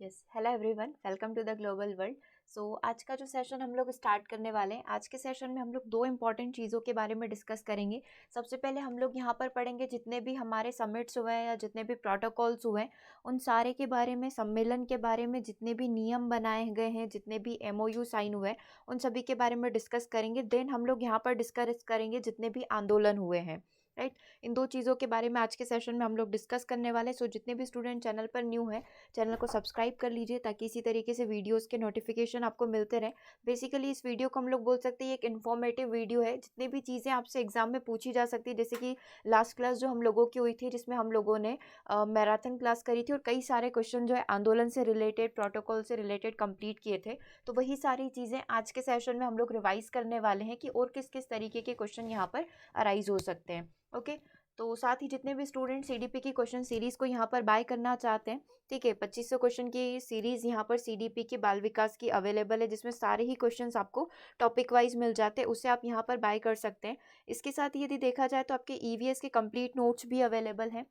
Yes, hello everyone, welcome to the global world. आज का जो सेशन हम लोग स्टार्ट करने वाले हैं, आज के सेशन में हम लोग दो इंपॉर्टेंट चीज़ों के बारे में डिस्कस करेंगे। सबसे पहले हम लोग यहाँ पर पढ़ेंगे जितने भी हमारे समिट्स हुए हैं या जितने भी प्रोटोकॉल्स हुए हैं, उन सारे के बारे में, सम्मेलन के बारे में, जितने भी नियम बनाए गए हैं, जितने भी एमओयू साइन हुए हैं, उन सभी के बारे में डिस्कस करेंगे। देन हम लोग यहाँ पर डिस्कस करेंगे जितने भी आंदोलन हुए हैं, राइट। इन दो चीज़ों के बारे में आज के सेशन में हम लोग डिस्कस करने वाले हैं। जितने भी स्टूडेंट चैनल पर न्यू हैं, चैनल को सब्सक्राइब कर लीजिए ताकि इसी तरीके से वीडियोस के नोटिफिकेशन आपको मिलते रहें। बेसिकली इस वीडियो को हम लोग बोल सकते हैं एक इन्फॉर्मेटिव वीडियो है। जितनी भी चीज़ें आपसे एग्जाम में पूछी जा सकती है, जैसे कि लास्ट क्लास जो हम लोगों की हुई थी जिसमें हम लोगों ने मैराथन क्लास करी थी और कई सारे क्वेश्चन जो है आंदोलन से रिलेटेड, प्रोटोकॉल से रिलेटेड कंप्लीट किए थे। तो वही सारी चीज़ें आज के सेशन में हम लोग रिवाइज करने वाले हैं कि और किस किस तरीके के क्वेश्चन यहाँ पर अराइज हो सकते हैं। ओके, तो साथ ही जितने भी स्टूडेंट सीडीपी की क्वेश्चन सीरीज़ को यहाँ पर बाय करना चाहते हैं, ठीक है, 2500 क्वेश्चन की सीरीज़ यहाँ पर सीडीपी की बाल विकास की अवेलेबल है, जिसमें सारे ही क्वेश्चंस आपको टॉपिक वाइज मिल जाते हैं। उसे आप यहाँ पर बाय कर सकते हैं। इसके साथ ही यदि देखा जाए तो आपके ईवीएस के कंप्लीट नोट्स भी अवेलेबल हैं।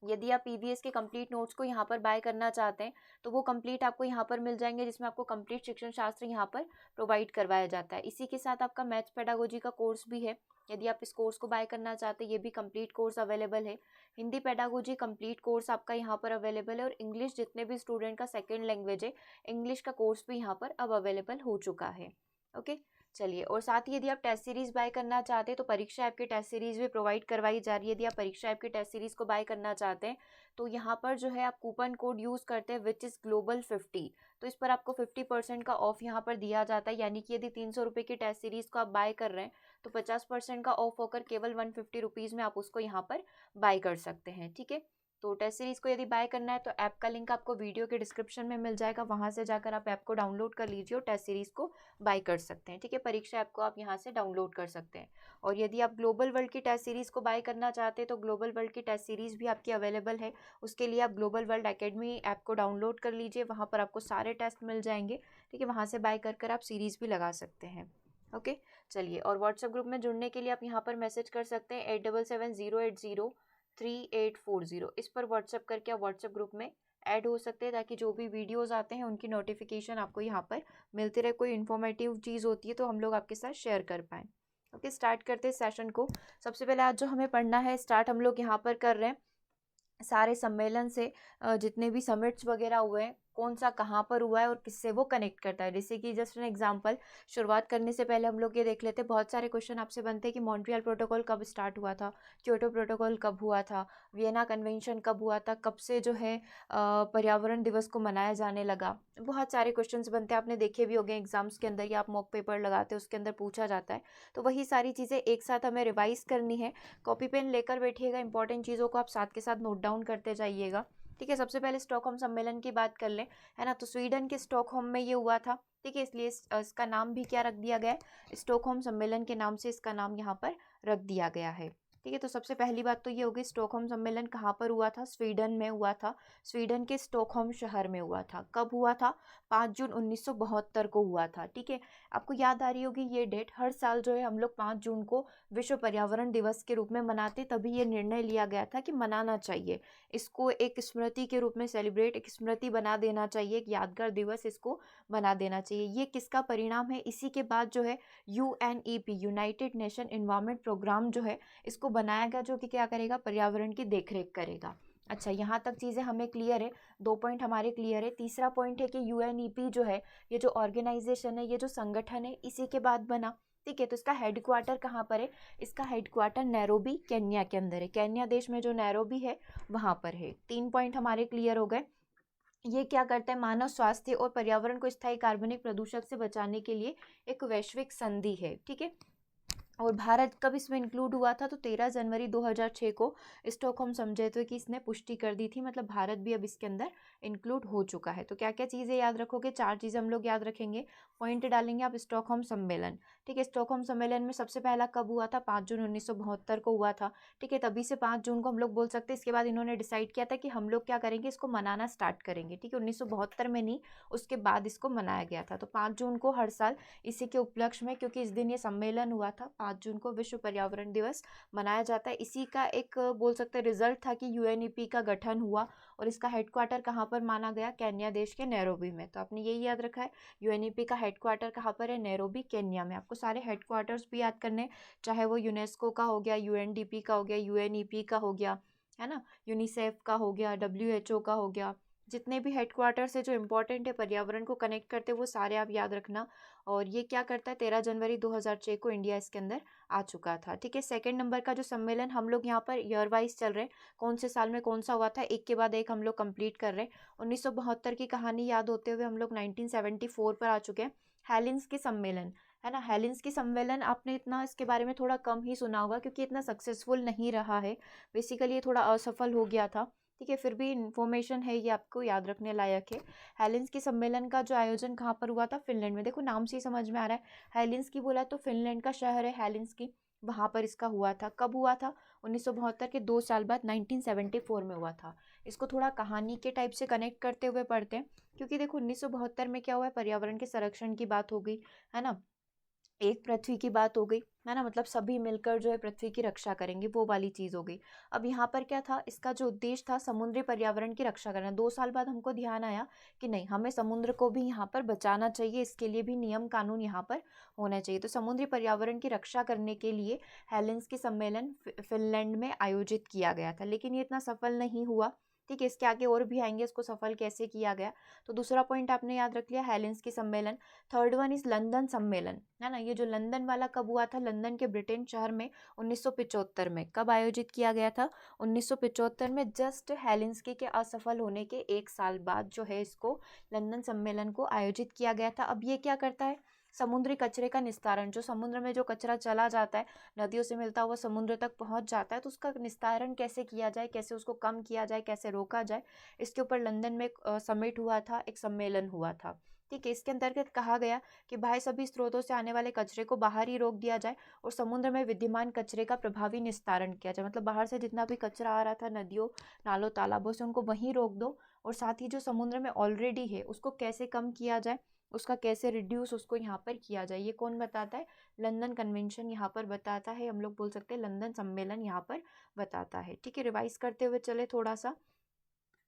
यदि आप ईवीएस के कंप्लीट नोट्स को यहाँ पर बाय करना चाहते हैं तो वो कंप्लीट आपको यहाँ पर मिल जाएंगे, जिसमें आपको कंप्लीट शिक्षण शास्त्र यहाँ पर प्रोवाइड करवाया जाता है। इसी के साथ आपका मैथ्स पेडागोजी का कोर्स भी है। यदि आप इस कोर्स को बाय करना चाहते हैं, ये भी कंप्लीट कोर्स अवेलेबल है। हिंदी पेडागोजी कंप्लीट कोर्स आपका यहाँ पर अवेलेबल है और इंग्लिश जितने भी स्टूडेंट का सेकेंड लैंग्वेज है, इंग्लिश का कोर्स भी यहाँ पर अब अवेलेबल हो चुका है। ओके, चलिए। और साथ ही यदि आप टेस्ट सीरीज बाय करना चाहते हैं तो परीक्षा ऐप की टेस्ट सीरीज भी प्रोवाइड करवाई जा रही है। यदि आप परीक्षा ऐप की टेस्ट सीरीज को बाय करना चाहते हैं तो यहाँ पर जो है आप कूपन कोड यूज़ करते हैं विच इज़ ग्लोबल 50, तो इस पर आपको 50% का ऑफ यहाँ पर दिया जाता है। यानी कि यदि 300 रुपये की टेस्ट सीरीज को आप बाय कर रहे हैं तो 50% का ऑफ होकर केवल 150 रुपीज़ में आप उसको यहाँ पर बाय कर सकते हैं, ठीक है। तो टेस्ट सीरीज को यदि बाय करना है तो ऐप का लिंक आपको वीडियो के डिस्क्रिप्शन में मिल जाएगा, वहाँ से जाकर आप ऐप को डाउनलोड कर लीजिए और टेस्ट सीरीज को बाय कर सकते हैं, ठीक है। परीक्षा ऐप को आप यहाँ से डाउनलोड कर सकते हैं। और यदि आप ग्लोबल वर्ल्ड की टेस्ट सीरीज को बाय करना चाहते हैं तो ग्लोबल वर्ल्ड की टेस्ट सीरीज भी आपकी अवेलेबल है। उसके लिए आप ग्लोबल वर्ल्ड एकेडमी ऐप को डाउनलोड कर लीजिए, वहाँ पर आपको सारे टेस्ट मिल जाएंगे, ठीक है। वहाँ से बाय कर आप सीरीज भी लगा सकते हैं। ओके, चलिए। और व्हाट्सएप ग्रुप में जुड़ने के लिए आप यहाँ पर मैसेज कर सकते हैं 8770803840। इस पर व्हाट्सएप करके आप व्हाट्सएप ग्रुप में ऐड हो सकते हैं ताकि जो भी वीडियोस आते हैं उनकी नोटिफिकेशन आपको यहाँ पर मिलती रहे। कोई इन्फॉर्मेटिव चीज़ होती है तो हम लोग आपके साथ शेयर कर पाएँ। ओके, स्टार्ट करते हैं सेशन को। सबसे पहले आज जो हमें पढ़ना है, स्टार्ट हम लोग यहाँ पर कर रहे हैं सारे सम्मेलन से। जितने भी समिट्स वगैरह हुए हैं, कौन सा कहाँ पर हुआ है और किससे वो कनेक्ट करता है। जैसे कि जस्ट एन एग्जांपल, शुरुआत करने से पहले हम लोग ये देख लेते हैं, बहुत सारे क्वेश्चन आपसे बनते हैं कि मॉन्ट्रियल प्रोटोकॉल कब स्टार्ट हुआ था, क्योटो प्रोटोकॉल कब हुआ था, वियना कन्वेंशन कब हुआ था, कब से जो है पर्यावरण दिवस को मनाया जाने लगा। बहुत सारे क्वेश्चन बनते हैं, आपने देखे भी होंगे एग्जाम्स के अंदर, या आप मॉक पेपर लगाते हैं उसके अंदर पूछा जाता है। तो वही सारी चीज़ें एक साथ हमें रिवाइज करनी है। कॉपी पेन लेकर बैठिएगा, इंपॉर्टेंट चीज़ों को आप साथ के साथ नोट डाउन करते जाइएगा, ठीक है। सबसे पहले स्टॉकहोम सम्मेलन की बात कर लें, है ना। तो स्वीडन के स्टॉकहोम में ये हुआ था, ठीक है। इसलिए इसका नाम भी क्या रख दिया गया है, स्टॉकहोम सम्मेलन के नाम से इसका नाम यहाँ पर रख दिया गया है, ठीक है। तो सबसे पहली बात तो ये होगी, स्टॉकहोम सम्मेलन कहाँ पर हुआ था, स्वीडन में हुआ था। स्वीडन के स्टॉकहोम शहर में हुआ था। कब हुआ था, 5 जून 1972 को हुआ था, ठीक है। आपको याद आ रही होगी ये डेट, हर साल जो है हम लोग 5 जून को विश्व पर्यावरण दिवस के रूप में मनाते। तभी ये निर्णय लिया गया था कि मनाना चाहिए इसको, एक स्मृति के रूप में सेलिब्रेट, एक स्मृति बना देना चाहिए, एक यादगार दिवस इसको बना देना चाहिए। ये किसका परिणाम है, इसी के बाद जो है UNEP, United Nation Environment Programme जो है इसको बनाया गया, जो कि क्या करेगा, पर्यावरण की देखरेख करेगा। अच्छा, यहाँ तक चीज़ें हमें क्लियर है, 2 पॉइंट हमारे क्लियर है। तीसरा पॉइंट है कि यूएनईपी जो है, ये जो ऑर्गेनाइजेशन है, ये जो संगठन है, इसी के बाद बना, ठीक है। तो इसका हेडक्वार्टर कहाँ पर है, इसका हेडक्वार्टर नैरोबी केन्या के अंदर है। केन्या देश में जो नैरोबी है वहाँ पर है। 3 पॉइंट हमारे क्लियर हो गए। ये क्या करता है, मानव स्वास्थ्य और पर्यावरण को स्थायी कार्बनिक प्रदूषक से बचाने के लिए एक वैश्विक संधि है, ठीक है। और भारत कब इसमें इंक्लूड हुआ था, तो 13 जनवरी 2006 को स्टॉकहोम समझौते की इसने पुष्टि कर दी थी। मतलब भारत भी अब इसके अंदर इंक्लूड हो चुका है। तो क्या क्या चीज़ें याद रखोगे, 4 चीज़ें हम लोग याद रखेंगे, पॉइंट डालेंगे आप। स्टॉकहोम सम्मेलन, ठीक है। स्टॉकहोम सम्मेलन में सबसे पहला कब हुआ था, 5 जून 1972 को हुआ था, ठीक है। तभी से 5 जून को हम लोग बोल सकते हैं। इसके बाद इन्होंने डिसाइड किया था कि हम लोग क्या करेंगे, इसको मनाना स्टार्ट करेंगे, ठीक है। 1972 में नहीं, उसके बाद इसको मनाया गया था। तो 5 जून को हर साल इसी के उपलक्ष्य में, क्योंकि इस दिन ये सम्मेलन हुआ था, 5 जून को विश्व पर्यावरण दिवस मनाया जाता है। इसी का एक बोल सकते हैं रिजल्ट था कि यूएनईपी का गठन हुआ और इसका हेडक्वार्टर कहाँ पर माना गया, केन्या देश के नैरोबी में। तो आपने यही याद रखा है, यूएनईपी का हेडक्वार्टर कहाँ पर है, नैरोबी केन्या में। आपको सारे हेडक्वार्टर्स भी याद करने, चाहे वो यूनेस्को का हो गया, यूएनडीपी का हो गया, यूएनईपी का हो गया, है ना, यूनिसेफ का हो गया, डब्ल्यूएचओ का हो गया। जितने भी हेडक्वार्टर्स है जो इंपॉर्टेंट है पर्यावरण को कनेक्ट करते वो सारे आप याद रखना। और ये क्या करता है, 13 जनवरी 2006 को इंडिया इसके अंदर आ चुका था। ठीक है, सेकंड नंबर का जो सम्मेलन हम लोग यहाँ पर ईयर वाइज चल रहे हैं, कौन से साल में कौन सा हुआ था, एक के बाद एक हम लोग कंप्लीट कर रहे हैं। 1972 की कहानी याद होते हुए हम लोग 1974 पर आ चुके हैं। हेलिंसकी सम्मेलन, है ना, हेलिंसकी सम्मेलन आपने इतना इसके बारे में थोड़ा कम ही सुना होगा क्योंकि इतना सक्सेसफुल नहीं रहा है। बेसिकली ये थोड़ा असफल हो गया था। ठीक है, फिर भी इन्फॉर्मेशन है, ये आपको याद रखने लायक है। हेलिंसकी सम्मेलन का जो आयोजन कहाँ पर हुआ था, फिनलैंड में। देखो नाम से ही समझ में आ रहा है, हेलिंसकी बोला तो फिनलैंड का शहर है हेलिंसकी, वहाँ पर इसका हुआ था। कब हुआ था, 1972 के 2 साल बाद 1974 में हुआ था। इसको थोड़ा कहानी के टाइप से कनेक्ट करते हुए पढ़ते हैं, क्योंकि देखो 1972 में क्या हुआ है, पर्यावरण के संरक्षण की बात हो गई, है ना, एक पृथ्वी की बात हो गई, है ना, मतलब सभी मिलकर जो है पृथ्वी की रक्षा करेंगे, वो वाली चीज हो गई। अब यहाँ पर क्या था, इसका जो उद्देश्य था समुद्री पर्यावरण की रक्षा करना। 2 साल बाद हमको ध्यान आया कि नहीं, हमें समुद्र को भी यहाँ पर बचाना चाहिए, इसके लिए भी नियम कानून यहाँ पर होना चाहिए। तो समुद्री पर्यावरण की रक्षा करने के लिए हेलेंसकी सम्मेलन फिनलैंड में आयोजित किया गया था, लेकिन ये इतना सफल नहीं हुआ। ठीक है, इसके आगे और भी आएंगे इसको सफल कैसे किया गया। तो दूसरा पॉइंट आपने याद रख लिया, हेलेंसकी सम्मेलन। थर्ड वन इज लंदन सम्मेलन, है ना। ये जो लंदन वाला कब हुआ था, लंदन के ब्रिटेन शहर में 1975 में। कब आयोजित किया गया था, 1975 में, जस्ट हेलेंसकी के असफल होने के 1 साल बाद जो है इसको लंदन सम्मेलन को आयोजित किया गया था। अब ये क्या करता है, समुद्री कचरे का निस्तारण, जो समुद्र में जो कचरा चला जाता है, नदियों से मिलता हुआ समुद्र तक पहुंच जाता है, तो उसका निस्तारण कैसे किया जाए, कैसे उसको कम किया जाए, कैसे रोका जाए, इसके ऊपर लंदन में एक समिट हुआ था, एक सम्मेलन हुआ था। ठीक है, इसके अंतर्गत कहा गया कि बाह्य सभी स्रोतों से आने वाले कचरे को बाहर ही रोक दिया जाए और समुद्र में विद्यमान कचरे का प्रभावी निस्तारण किया जाए। मतलब बाहर से जितना भी कचरा आ रहा था नदियों, नालों, तालाबों से, उनको वहीं रोक दो। और साथ ही जो समुद्र में ऑलरेडी है उसको कैसे कम किया जाए, उसका कैसे रिड्यूस उसको यहाँ पर किया जाए, ये कौन बताता है, लंदन कन्वेंशन यहाँ पर बताता है। हम लोग बोल सकते हैं लंदन सम्मेलन यहाँ पर बताता है। ठीक है, रिवाइज करते हुए चले थोड़ा सा।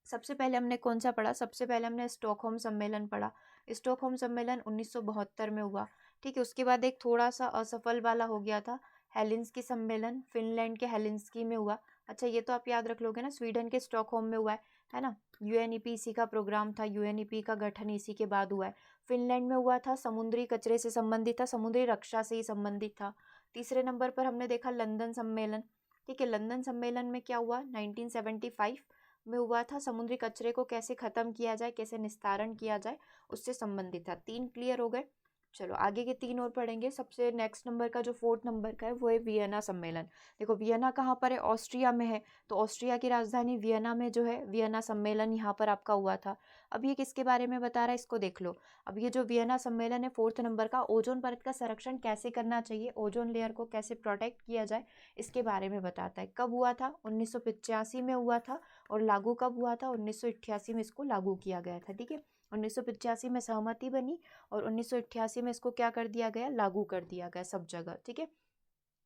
सबसे पहले हमने कौन सा पढ़ा, सबसे पहले हमने स्टॉकहोम सम्मेलन पढ़ा। स्टॉकहोम सम्मेलन 1972 में हुआ। ठीक है, उसके बाद एक थोड़ा सा असफल वाला हो गया था, हेलिंसकी सम्मेलन, फिनलैंड के हेलिंसकी में हुआ। अच्छा, ये तो आप याद रख लोगे ना, स्वीडन के स्टॉकहोम में हुआ है ना। यूएनईपी इसी का प्रोग्राम था, यूएनईपी का गठन इसी के बाद हुआ है। फिनलैंड में हुआ था, समुद्री कचरे से संबंधित था, समुद्री रक्षा से ही संबंधित था। तीसरे नंबर पर हमने देखा लंदन सम्मेलन। ठीक है, लंदन सम्मेलन में क्या हुआ, 1975 में हुआ था, समुद्री कचरे को कैसे खत्म किया जाए, कैसे निस्तारण किया जाए, उससे संबंधित था। 3 क्लियर हो गए। चलो आगे के 3 और पढ़ेंगे। सबसे नेक्स्ट नंबर का जो 4th नंबर का है वो है वियना सम्मेलन। देखो वियना कहाँ पर है, ऑस्ट्रिया में है, तो ऑस्ट्रिया की राजधानी वियना में जो है वियना सम्मेलन यहाँ पर आपका हुआ था। अब ये किसके बारे में बता रहा है, इसको देख लो। अब ये जो वियना सम्मेलन है 4th नंबर का, ओजोन परत का संरक्षण कैसे करना चाहिए, ओजोन लेयर को कैसे प्रोटेक्ट किया जाए, इसके बारे में बताता है। कब हुआ था, 1985 में हुआ था। और लागू कब हुआ था, 1988 में इसको लागू किया गया था। ठीक है, 1985 में सहमति बनी और 1988 में इसको क्या कर दिया गया, लागू कर दिया गया सब जगह। ठीक है,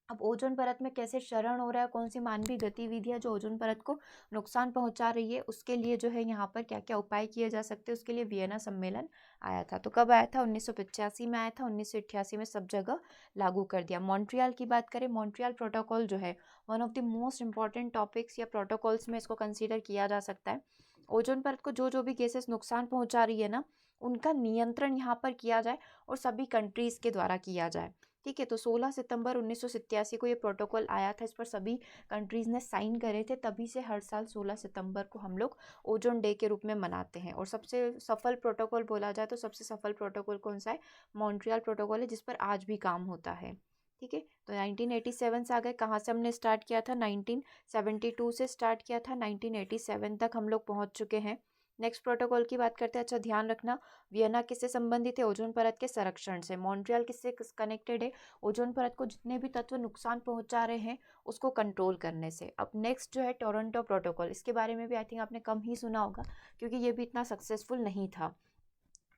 अब ओजोन परत में कैसे क्षरण हो रहा है, कौन सी मानवीय गतिविधियां जो ओजोन परत को नुकसान पहुंचा रही है, उसके लिए जो है यहाँ पर क्या क्या उपाय किए जा सकते हैं, उसके लिए वियना सम्मेलन आया था। तो कब आया था, 1985 में आया था, 1988 में सब जगह लागू कर दिया। मॉन्ट्रियल की बात करें, मॉन्ट्रियल प्रोटोकॉल जो है one of the most important topics या प्रोटोकॉल्स में इसको कंसिडर किया जा सकता है। ओजोन परत को जो भी गैसेस नुकसान पहुंचा रही है ना, उनका नियंत्रण यहाँ पर किया जाए और सभी कंट्रीज के द्वारा किया जाए। ठीक है, तो 16 सितंबर 1987 को ये प्रोटोकॉल आया था, इस पर सभी कंट्रीज ने साइन करे थे। तभी से हर साल 16 सितंबर को हम लोग ओजोन डे के रूप में मनाते हैं। और सबसे सफल प्रोटोकॉल बोला जाए तो सबसे सफल प्रोटोकॉल कौन सा है, मॉन्ट्रियल प्रोटोकॉल है, जिस पर आज भी काम होता है। ठीक है, तो 1987 से आ गए, कहाँ से हमने स्टार्ट किया था, 1972 से स्टार्ट किया था, 1987 तक हम लोग पहुँच चुके हैं। नेक्स्ट प्रोटोकॉल की बात करते हैं। अच्छा ध्यान रखना, वियना किससे संबंधित है, ओजोन परत के संरक्षण से। मॉन्ट्रियल किससे कनेक्टेड है, ओजोन परत को जितने भी तत्व नुकसान पहुंचा रहे हैं उसको कंट्रोल करने से। अब नेक्स्ट जो है टोरंटो प्रोटोकॉल, इसके बारे में भी आई थिंक आपने कम ही सुना होगा क्योंकि ये भी इतना सक्सेसफुल नहीं था।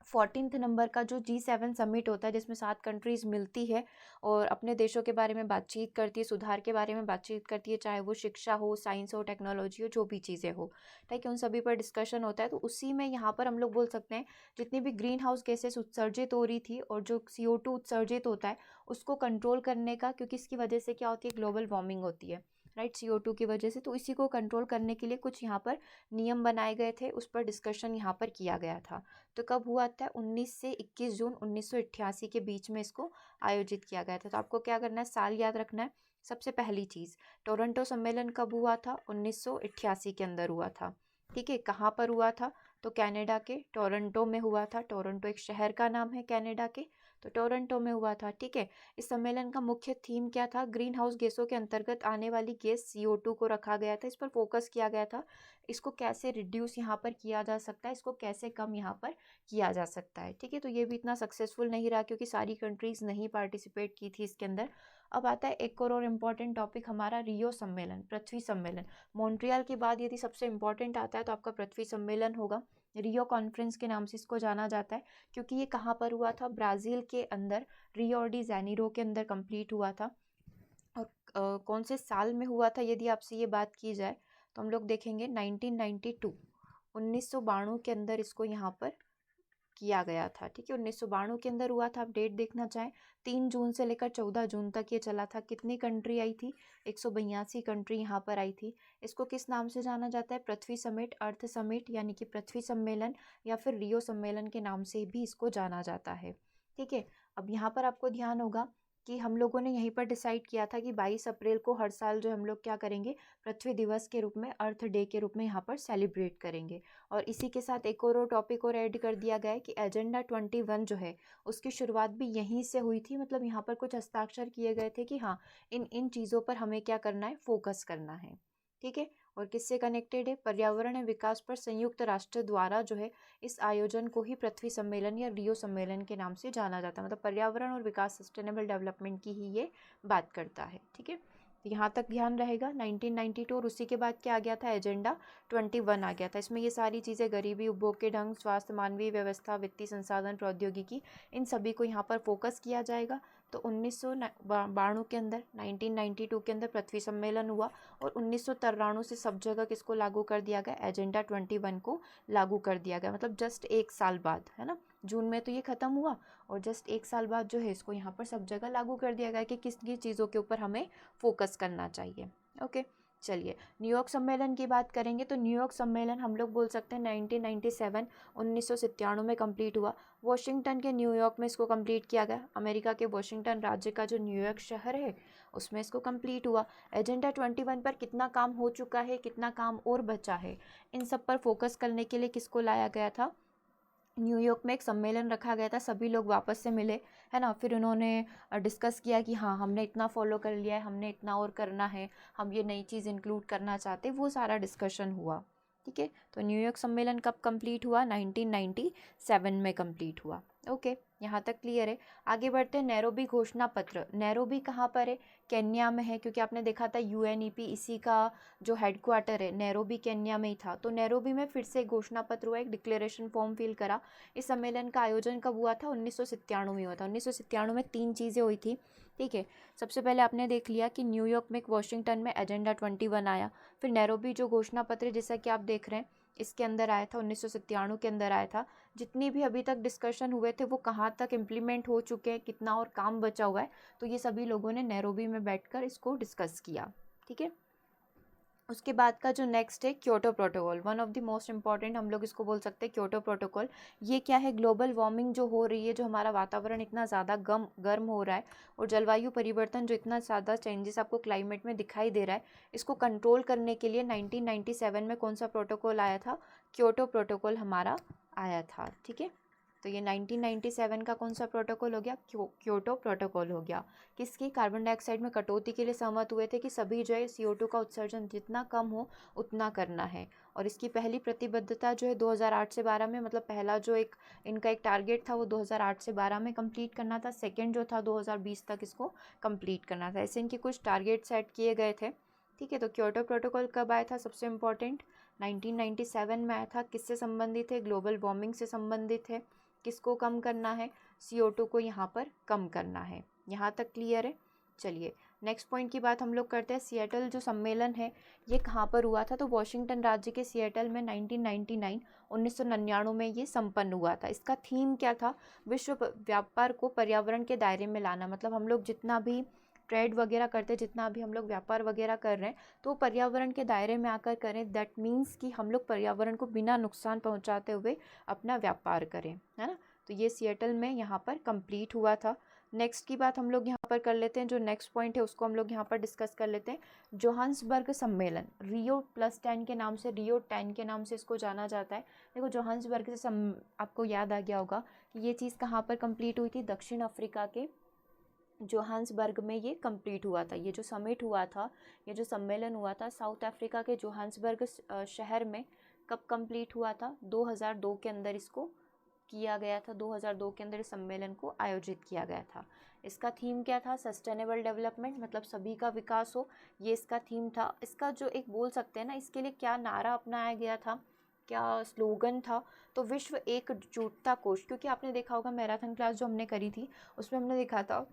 14th नंबर का जो G7 समिट होता है जिसमें 7 कंट्रीज़ मिलती है और अपने देशों के बारे में बातचीत करती है, सुधार के बारे में बातचीत करती है, चाहे वो शिक्षा हो, साइंस हो, टेक्नोलॉजी हो, जो भी चीज़ें हो, ठीक है, उन सभी पर डिस्कशन होता है। तो उसी में यहाँ पर हम लोग बोल सकते हैं जितनी भी ग्रीन हाउस गैसेस उत्सर्जित हो रही थी और जो CO2 उत्सर्जित होता है उसको कंट्रोल करने का, क्योंकि इसकी वजह से क्या होती है, ग्लोबल वार्मिंग होती है, राइट, CO2 की वजह से। तो इसी को कंट्रोल करने के लिए कुछ यहाँ पर नियम बनाए गए थे, उस पर डिस्कशन यहाँ पर किया गया था। तो कब हुआ था, 19 से 21 जून 1988 के बीच में इसको आयोजित किया गया था। तो आपको क्या करना है, साल याद रखना है। सबसे पहली चीज़, टोरंटो सम्मेलन कब हुआ था, 1988 के अंदर हुआ था, ठीक है। कहाँ पर हुआ था, तो कनाडा के टोरंटो में हुआ था। टोरंटो एक शहर का नाम है कनाडा के, तो टोरंटो में हुआ था, ठीक है। इस सम्मेलन का मुख्य थीम क्या था, ग्रीन हाउस गैसों के अंतर्गत आने वाली गैस CO2 को रखा गया था, इस पर फोकस किया गया था। इसको कैसे रिड्यूस यहाँ पर किया जा सकता है, इसको कैसे कम यहाँ पर किया जा सकता है, ठीक है। तो ये भी इतना सक्सेसफुल नहीं रहा क्योंकि सारी कंट्रीज़ नहीं पार्टिसिपेट की थी इसके अंदर। अब आता है एक और इम्पॉर्टेंट टॉपिक हमारा, रियो सम्मेलन, पृथ्वी सम्मेलन। मॉन्ट्रियल के बाद यदि सबसे इम्पॉर्टेंट आता है तो आपका पृथ्वी सम्मेलन होगा। रियो कॉन्फ्रेंस के नाम से इसको जाना जाता है क्योंकि ये कहाँ पर हुआ था, ब्राज़ील के अंदर, रियो डी जेनेरो के अंदर कंप्लीट हुआ था। और कौन से साल में हुआ था यदि आपसे ये बात की जाए तो हम लोग देखेंगे 1992, 1992 के अंदर इसको यहाँ पर किया गया था, ठीक है। 1992 के अंदर हुआ था। आप डेट देखना चाहें, 3 जून से लेकर 14 जून तक ये चला था। कितनी कंट्री आई थी, 182 कंट्री यहाँ पर आई थी। इसको किस नाम से जाना जाता है, पृथ्वी समिट, अर्थ समिट, यानी कि पृथ्वी सम्मेलन, या फिर रियो सम्मेलन के नाम से भी इसको जाना जाता है, ठीक है। अब यहाँ पर आपको ध्यान होगा कि हम लोगों ने यहीं पर डिसाइड किया था कि 22 अप्रैल को हर साल जो हम लोग क्या करेंगे, पृथ्वी दिवस के रूप में, अर्थ डे के रूप में यहाँ पर सेलिब्रेट करेंगे। और इसी के साथ एक और टॉपिक और ऐड कर दिया गया है कि एजेंडा 21 जो है उसकी शुरुआत भी यहीं से हुई थी। मतलब यहाँ पर कुछ हस्ताक्षर किए गए थे कि हाँ, इन इन चीज़ों पर हमें क्या करना है, फोकस करना है, ठीक है। और किससे कनेक्टेड है, पर्यावरण एवं विकास पर संयुक्त राष्ट्र द्वारा जो है इस आयोजन को ही पृथ्वी सम्मेलन या रियो सम्मेलन के नाम से जाना जाता है। मतलब पर्यावरण और विकास, सस्टेनेबल डेवलपमेंट की ही ये बात करता है, ठीक है। यहाँ तक ध्यान रहेगा। 1992 और उसी के बाद क्या आ गया था, एजेंडा 21 आ गया था। इसमें ये सारी चीज़ें, गरीबी, उपभोग के ढंग, स्वास्थ्य, मानवीय व्यवस्था, वित्तीय संसाधन, प्रौद्योगिकी, इन सभी को यहाँ पर फोकस किया जाएगा। तो 1992 के अंदर, 1992 के अंदर पृथ्वी सम्मेलन हुआ और 1993 से सब जगह किसको लागू कर दिया गया, एजेंडा 21 को लागू कर दिया गया। मतलब जस्ट एक साल बाद, है ना, जून में तो ये ख़त्म हुआ और जस्ट एक साल बाद जो है इसको यहाँ पर सब जगह लागू कर दिया गया कि किस किस चीज़ों के ऊपर हमें फोकस करना चाहिए। ओके, चलिए न्यूयॉर्क सम्मेलन की बात करेंगे तो न्यूयॉर्क सम्मेलन हम लोग बोल सकते हैं 1997, 1997 में कंप्लीट हुआ। वॉशिंगटन के न्यूयॉर्क में इसको कंप्लीट किया गया। अमेरिका के वॉशिंगटन राज्य का जो न्यूयॉर्क शहर है उसमें इसको कंप्लीट हुआ। एजेंडा 21 पर कितना काम हो चुका है, कितना काम और बचा है, इन सब पर फोकस करने के लिए किसको लाया गया था, न्यूयॉर्क में एक सम्मेलन रखा गया था। सभी लोग वापस से मिले, है ना, फिर उन्होंने डिस्कस किया कि हाँ, हमने इतना फॉलो कर लिया है, हमने इतना और करना है, हम ये नई चीज़ इंक्लूड करना चाहते, वो सारा डिस्कशन हुआ, ठीक है। तो न्यूयॉर्क सम्मेलन कब कंप्लीट हुआ, 1997 में कंप्लीट हुआ। ओके, यहाँ तक क्लियर है। आगे बढ़ते हैं, नैरोबी घोषणा पत्र। नैरोबी कहाँ पर है, केन्या में है, क्योंकि आपने देखा था UNEP इसी का जो हेडक्वार्टर है नैरोबी केन्या में ही था। तो नैरोबी में फिर से घोषणा पत्र हुआ, एक डिक्लेरेशन फॉर्म फिल करा। इस सम्मेलन का आयोजन कब हुआ था, 1997 में हुआ था। 1997 में 3 चीज़ें हुई थी, ठीक है। सबसे पहले आपने देख लिया कि न्यूयॉर्क में, वॉशिंगटन में एजेंडा 21 आया। फिर नैरोबी जो घोषणा पत्र जैसा कि आप देख रहे हैं इसके अंदर आया था, 1997 के अंदर आया था। जितनी भी अभी तक डिस्कशन हुए थे वो कहाँ तक इम्प्लीमेंट हो चुके हैं, कितना और काम बचा हुआ है, तो ये सभी लोगों ने नैरोबी में बैठकर इसको डिस्कस किया, ठीक है। उसके बाद का जो नेक्स्ट है, Kyoto protocol, one of the most important हम लोग इसको बोल सकते हैं, क्योटो प्रोटोकॉल। ये क्या है, ग्लोबल वार्मिंग जो हो रही है, जो हमारा वातावरण इतना ज़्यादा गर्म हो रहा है और जलवायु परिवर्तन जो इतना ज़्यादा चेंजेस आपको क्लाइमेट में दिखाई दे रहा है, इसको कंट्रोल करने के लिए 1997 में कौन सा प्रोटोकॉल आया था, क्योटो प्रोटोकॉल हमारा आया था, ठीक है। तो ये 1997 का कौन सा प्रोटोकॉल हो गया, क्योटो प्रोटोकॉल हो गया। किसकी, कार्बन डाइऑक्साइड में कटौती के लिए सहमत हुए थे कि सभी जो है CO2 का उत्सर्जन जितना कम हो उतना करना है। और इसकी पहली प्रतिबद्धता जो है 2008 से 12 में, मतलब पहला जो एक इनका एक टारगेट था वो 2008 से 12 में कंप्लीट करना था। सेकेंड जो था 2020 तक इसको कंप्लीट करना था। ऐसे इनके कुछ टारगेट सेट किए गए थे, ठीक है। तो क्योटो प्रोटोकॉल कब आया था, सबसे इम्पॉर्टेंट 1997 में आया था। किससे संबंधित है, ग्लोबल वार्मिंग से संबंधित है, किसको कम करना है, CO2 को यहाँ पर कम करना है। यहाँ तक क्लियर है। चलिए नेक्स्ट पॉइंट की बात हम लोग करते हैं। सिएटल जो सम्मेलन है ये कहाँ पर हुआ था, तो वॉशिंगटन राज्य के सिएटल में 1999 में ये संपन्न हुआ था। इसका थीम क्या था, विश्व व्यापार को पर्यावरण के दायरे में लाना। मतलब हम लोग जितना भी ट्रेड वगैरह करते, जितना भी हम लोग व्यापार वगैरह कर रहे हैं तो पर्यावरण के दायरे में आकर करें। दैट मीन्स कि हम लोग पर्यावरण को बिना नुकसान पहुंचाते हुए अपना व्यापार करें, है ना। तो ये सिएटल में यहाँ पर कंप्लीट हुआ था। नेक्स्ट की बात हम लोग यहाँ पर कर लेते हैं। जो नेक्स्ट पॉइंट है उसको हम लोग यहाँ पर डिस्कस कर लेते हैं। जोहान्सबर्ग सम्मेलन, Rio+10 के नाम से, Rio10 के नाम से इसको जाना जाता है। देखो जोहान्सबर्ग से आपको याद आ गया होगा कि ये चीज़ कहाँ पर कंप्लीट हुई थी, दक्षिण अफ्रीका के जोहान्सबर्ग में ये कंप्लीट हुआ था। ये जो समिट हुआ था, ये जो सम्मेलन हुआ था साउथ अफ्रीका के जोहान्सबर्ग शहर में कब कंप्लीट हुआ था, 2002 के अंदर इसको किया गया था। 2002 के अंदर इस सम्मेलन को आयोजित किया गया था। इसका थीम क्या था, सस्टेनेबल डेवलपमेंट, मतलब सभी का विकास हो, ये इसका थीम था। इसका जो एक बोल सकते हैं ना, इसके लिए क्या नारा अपनाया गया था, क्या स्लोगन था, तो विश्व एकजुटता कोष। क्योंकि आपने देखा होगा मैराथन क्लास जो हमने करी थी उसमें हमने देखा था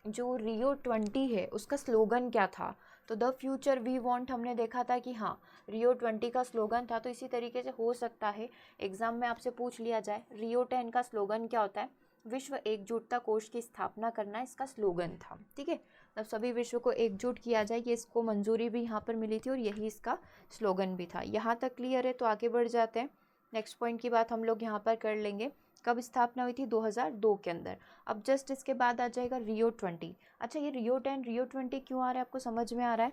जो Rio20 है उसका स्लोगन क्या था, तो द फ्यूचर वी वांट हमने देखा था कि हाँ Rio20 का स्लोगन था। तो इसी तरीके से हो सकता है एग्जाम में आपसे पूछ लिया जाए Rio10 का स्लोगन क्या होता है, विश्व एकजुटता कोष की स्थापना करना इसका स्लोगन था। ठीक है, तब सभी विश्व को एकजुट किया जाए, ये इसको मंजूरी भी यहाँ पर मिली थी और यही इसका स्लोगन भी था। यहाँ तक क्लियर है। तो आगे बढ़ जाते हैं। नेक्स्ट पॉइंट की बात हम लोग यहाँ पर कर लेंगे। कब स्थापना हुई थी, 2002 के अंदर। अब जस्ट इसके बाद आ जाएगा Rio20। अच्छा, ये Rio10 Rio20 क्यों आ रहा है, आपको समझ में आ रहा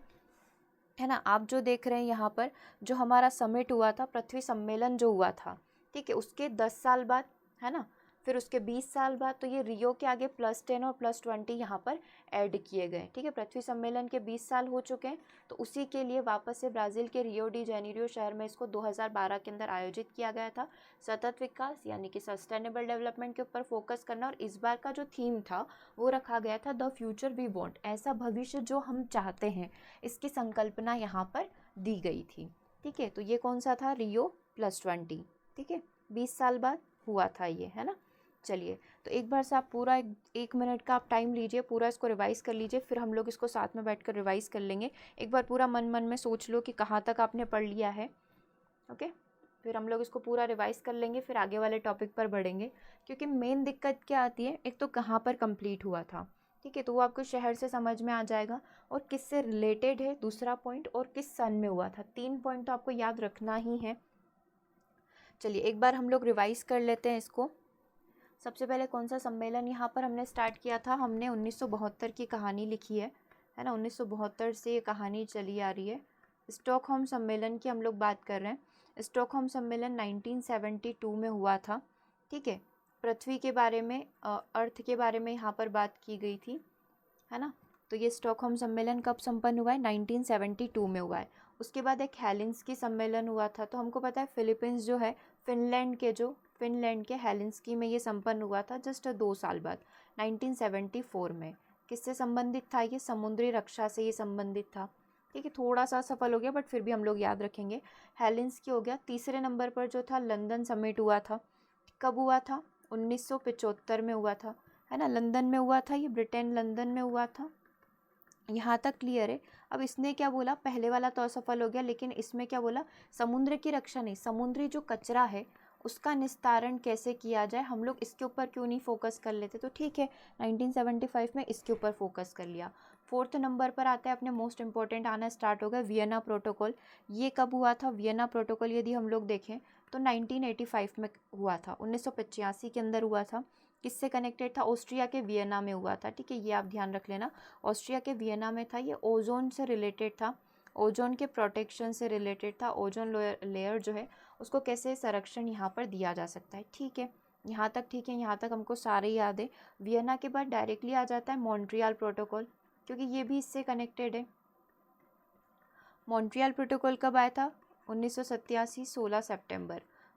है ना। आप जो देख रहे हैं यहाँ पर, जो हमारा समिट हुआ था, पृथ्वी सम्मेलन जो हुआ था, ठीक है, उसके 10 साल बाद, है ना, फिर उसके 20 साल बाद, तो ये रियो के आगे +10 और +20 यहाँ पर ऐड किए गए। ठीक है, पृथ्वी सम्मेलन के 20 साल हो चुके हैं, तो उसी के लिए वापस से ब्राज़ील के रियो डी जेनेरियो शहर में इसको 2012 के अंदर आयोजित किया गया था। सतत विकास यानी कि सस्टेनेबल डेवलपमेंट के ऊपर फोकस करना, और इस बार का जो थीम था वो रखा गया था द फ्यूचर वी वॉन्ट, ऐसा भविष्य जो हम चाहते हैं, इसकी संकल्पना यहाँ पर दी गई थी। ठीक है, तो ये कौन सा था, Rio+20। ठीक है, 20 साल बाद हुआ था ये, है ना। चलिए, तो एक बार से आप पूरा 1 मिनट का आप टाइम लीजिए, पूरा इसको रिवाइज़ कर लीजिए, फिर हम लोग इसको साथ में बैठकर रिवाइज़ कर लेंगे। एक बार पूरा मन मन में सोच लो कि कहाँ तक आपने पढ़ लिया है। ओके, फिर हम लोग इसको पूरा रिवाइज़ कर लेंगे, फिर आगे वाले टॉपिक पर बढ़ेंगे। क्योंकि मेन दिक्कत क्या आती है, एक तो कहाँ पर कंप्लीट हुआ था, ठीक है, तो वो आपको शहर से समझ में आ जाएगा, और किससे रिलेटेड है दूसरा पॉइंट, और किस सन में हुआ था। 3 पॉइंट तो आपको याद रखना ही है। चलिए एक बार हम लोग रिवाइज़ कर लेते हैं इसको। सबसे पहले कौन सा सम्मेलन यहाँ पर हमने स्टार्ट किया था, हमने 1972 की कहानी लिखी है ना। 1972 से ये कहानी चली आ रही है। स्टॉकहोम सम्मेलन की हम लोग बात कर रहे हैं। स्टॉकहोम सम्मेलन 1972 में हुआ था। ठीक है, पृथ्वी के बारे में, अर्थ के बारे में यहाँ पर बात की गई थी, है ना। तो ये स्टॉकहोम सम्मेलन कब संपन्न हुआ है, 1972 में हुआ है। उसके बाद एक हेलिंस्की सम्मेलन हुआ था। तो हमको पता है फिलीपींस जो है, फिनलैंड के हेलिंस्की में ये संपन्न हुआ था जस्ट 2 साल बाद, 1974 में। किससे संबंधित था ये, समुद्री रक्षा से ये संबंधित था। ठीक है, थोड़ा सा सफल हो गया बट फिर भी हम लोग याद रखेंगे। हेलिंस्की हो गया। तीसरे नंबर पर जो था लंदन समिट हुआ था। कब हुआ था, 1975 में हुआ था, है ना। लंदन में हुआ था ये, ब्रिटेन लंदन में हुआ था। यहाँ तक क्लियर है। अब इसने क्या बोला, पहले वाला तो असफल हो गया, लेकिन इसमें क्या बोला, समुद्र की रक्षा नहीं, समुद्री जो कचरा है उसका निस्तारण कैसे किया जाए, हम लोग इसके ऊपर क्यों नहीं फोकस कर लेते। तो ठीक है, 1975 में इसके ऊपर फोकस कर लिया। 4th नंबर पर आता है, अपने मोस्ट इंपॉर्टेंट आना स्टार्ट हो गया, वियना प्रोटोकॉल। ये कब हुआ था, वियना प्रोटोकॉल यदि हम लोग देखें तो 1985 में हुआ था, 1985 के अंदर हुआ था। किससे कनेक्टेड था, ऑस्ट्रिया के वियना में हुआ था। ठीक है, ये आप ध्यान रख लेना, ऑस्ट्रिया के वियना में था। ये ओजोन से रिलेटेड था, ओजोन के प्रोटेक्शन से रिलेटेड था। ओजोन लेयर जो है उसको कैसे संरक्षण यहाँ पर दिया जा सकता है। ठीक है, यहाँ तक ठीक है, यहाँ तक हमको सारे याद है। वियना के बाद डायरेक्टली आ जाता है मॉन्ट्रियल प्रोटोकॉल, क्योंकि ये भी इससे कनेक्टेड है। मॉन्ट्रियल प्रोटोकॉल कब आया था, 1987,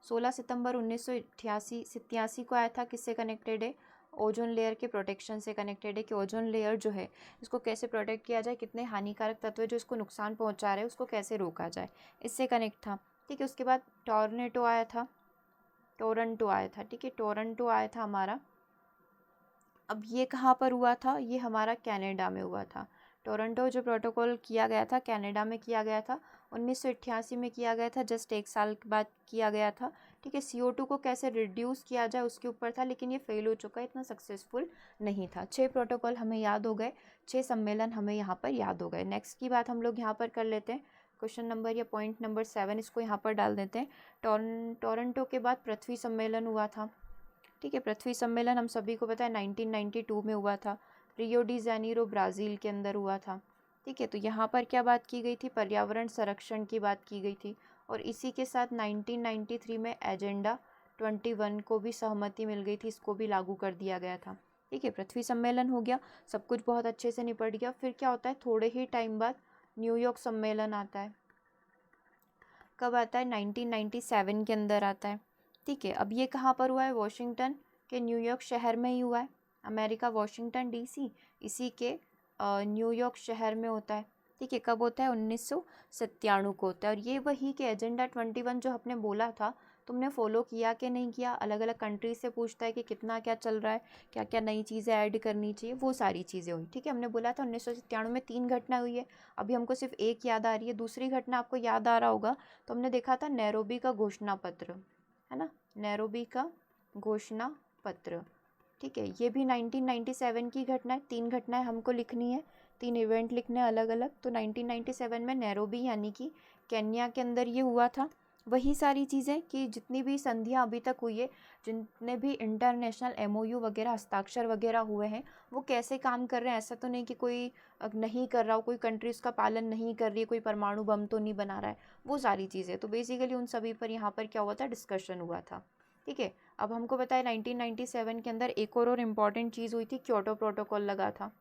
16 सितंबर 1987 को आया था। किससे कनेक्टेड है, ओजोन लेयर के प्रोटेक्शन से कनेक्टेड है, कि ओजोन लेयर जो है इसको कैसे प्रोटेक्ट किया जाए, कितने हानिकारक तत्व जो इसको नुकसान पहुंचा रहे हैं उसको कैसे रोका जाए, इससे कनेक्ट था। ठीक है, उसके बाद टॉर्नेडो आया था, टोरंटो आया था, ठीक है, टोरंटो आया था हमारा। अब ये कहाँ पर हुआ था, ये हमारा कनाडा में हुआ था। टोरंटो जो प्रोटोकॉल किया गया था कनाडा में किया गया था, 1988 में किया गया था, जस्ट 1 साल के बाद किया गया था, ठीक है। CO2 को कैसे रिड्यूस किया जाए उसके ऊपर था, लेकिन ये फेल हो चुका है, इतना सक्सेसफुल नहीं था। 6 प्रोटोकॉल हमें याद हो गए, 6 सम्मेलन हमें यहाँ पर याद हो गए। नेक्स्ट की बात हम लोग यहाँ पर कर लेते हैं, क्वेश्चन नंबर या पॉइंट नंबर 7 इसको यहाँ पर डाल देते हैं। टोरंटो के बाद पृथ्वी सम्मेलन हुआ था, ठीक है। पृथ्वी सम्मेलन हम सभी को पता है 1992 में हुआ था, रियो डी जेनीरो ब्राज़ील के अंदर हुआ था, ठीक है। तो यहाँ पर क्या बात की गई थी, पर्यावरण संरक्षण की बात की गई थी, और इसी के साथ 1993 में एजेंडा 21 को भी सहमति मिल गई थी, इसको भी लागू कर दिया गया था, ठीक है। पृथ्वी सम्मेलन हो गया, सब कुछ बहुत अच्छे से निपट गया। फिर क्या होता है, थोड़े ही टाइम बाद न्यूयॉर्क सम्मेलन आता है। कब आता है, 1997 के अंदर आता है, ठीक है। अब ये कहाँ पर हुआ है, वॉशिंगटन के न्यूयॉर्क शहर में ही हुआ है। अमेरिका वॉशिंगटन DC इसी के न्यूयॉर्क शहर में होता है, ठीक है। कब होता है, 1997 को होता है। और ये वही कि एजेंडा 21 जो आपने बोला था, तुमने फॉलो किया कि नहीं किया, अलग अलग कंट्री से पूछता है कि कितना क्या चल रहा है, क्या क्या नई चीज़ें ऐड करनी चाहिए, वो सारी चीज़ें हुई, ठीक है। हमने बोला था 1997 में 3 घटना हुई है, अभी हमको सिर्फ एक याद आ रही है। दूसरी घटना आपको याद आ रहा होगा, तो हमने देखा था नैरोबी का घोषणा पत्र, है ना, नैरोबी का घोषणा पत्र, ठीक है। ये भी 1997 की घटना है। 3 घटनाएं हमको लिखनी है, 3 इवेंट लिखने हैं अलग अलग। तो 1997 में नैरोबी यानी कि केन्या के अंदर ये हुआ था। वही सारी चीज़ें कि जितनी भी संधियां अभी तक हुई है, जितने भी इंटरनेशनल MOU वगैरह हस्ताक्षर वगैरह हुए हैं, वो कैसे काम कर रहे हैं। ऐसा तो नहीं कि कोई नहीं कर रहा हो, कोई कंट्री उसका पालन नहीं कर रही है, कोई परमाणु बम तो नहीं बना रहा है, वो सारी चीज़ें। तो बेसिकली उन सभी पर यहाँ पर क्या हुआ था, डिस्कशन हुआ था, ठीक है। अब हमको पता है 1997 के अंदर एक और इम्पॉर्टेंट चीज़ हुई थी, क्योटो प्रोटोकॉल लगा था।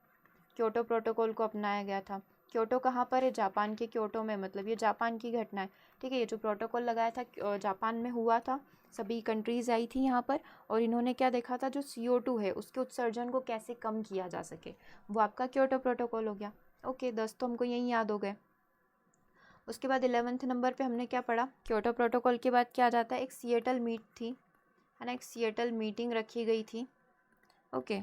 क्योटो प्रोटोकॉल को अपनाया गया था। क्योटो कहाँ पर है, जापान के क्योटो में, मतलब ये जापान की घटना है, ठीक है। ये जो प्रोटोकॉल लगाया था जापान में हुआ था, सभी कंट्रीज़ आई थी यहाँ पर, और इन्होंने क्या देखा था, जो CO2 है उसके उत्सर्जन को कैसे कम किया जा सके, वो आपका क्योटो प्रोटोकॉल हो गया। ओके 10 तो हमको यही याद हो गए। उसके बाद 11th नंबर पे हमने क्या पढ़ा, क्योटो प्रोटोकॉल के बाद क्या आ जाता है, एक सिएटल मीट थी, है ना, एक सिएटल मीटिंग रखी गई थी। ओके,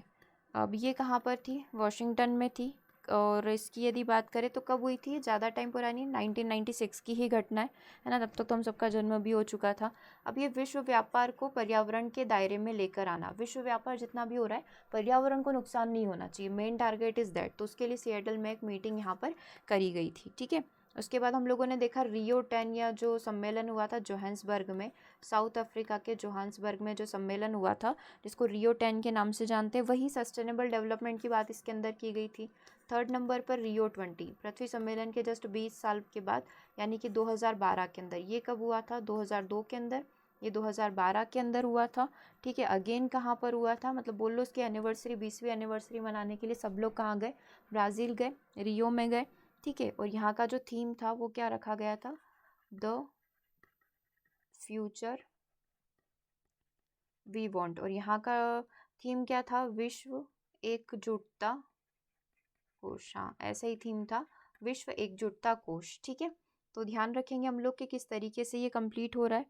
अब ये कहाँ पर थी, वॉशिंगटन में थी। और इसकी यदि बात करें तो कब हुई थी, ज़्यादा टाइम पुरानी, 1996 की ही घटना है ना, तब तक तो हम सबका जन्म भी हो चुका था। अब ये विश्व व्यापार को पर्यावरण के दायरे में लेकर आना, विश्व व्यापार जितना भी हो रहा है पर्यावरण को नुकसान नहीं होना चाहिए, मेन टारगेट इज़ दैट। तो उसके लिए सिएटल में एक मीटिंग यहाँ पर करी गई थी, ठीक है। उसके बाद हम लोगों ने देखा रियो 10 या जो सम्मेलन हुआ था जोहान्सबर्ग में, साउथ अफ्रीका के जोहान्सबर्ग में जो सम्मेलन हुआ था, जिसको रियो 10 के नाम से जानते हैं, वही सस्टेनेबल डेवलपमेंट की बात इसके अंदर की गई थी। 3rd नंबर पर रियो 20, पृथ्वी सम्मेलन के जस्ट 20 साल के बाद, यानी कि 2012 के अंदर। ये कब हुआ था, 2002 के अंदर, ये 2012 के अंदर हुआ था, ठीक है। अगेन कहाँ पर हुआ था, मतलब बोल लो उसकी एनिवर्सरी, 20वीं एनिवर्सरी मनाने के लिए सब लोग कहाँ गए, ब्राज़ील गए, रियो में गए, ठीक है। और यहाँ का जो थीम था वो क्या रखा गया था, द फ्यूचर वी वॉन्ट। और यहाँ का थीम क्या था, विश्व एकजुटता कोश, हाँ ऐसा ही थीम था, विश्व एकजुटता कोश, ठीक है। तो ध्यान रखेंगे हम लोग कि किस तरीके से ये कंप्लीट हो रहा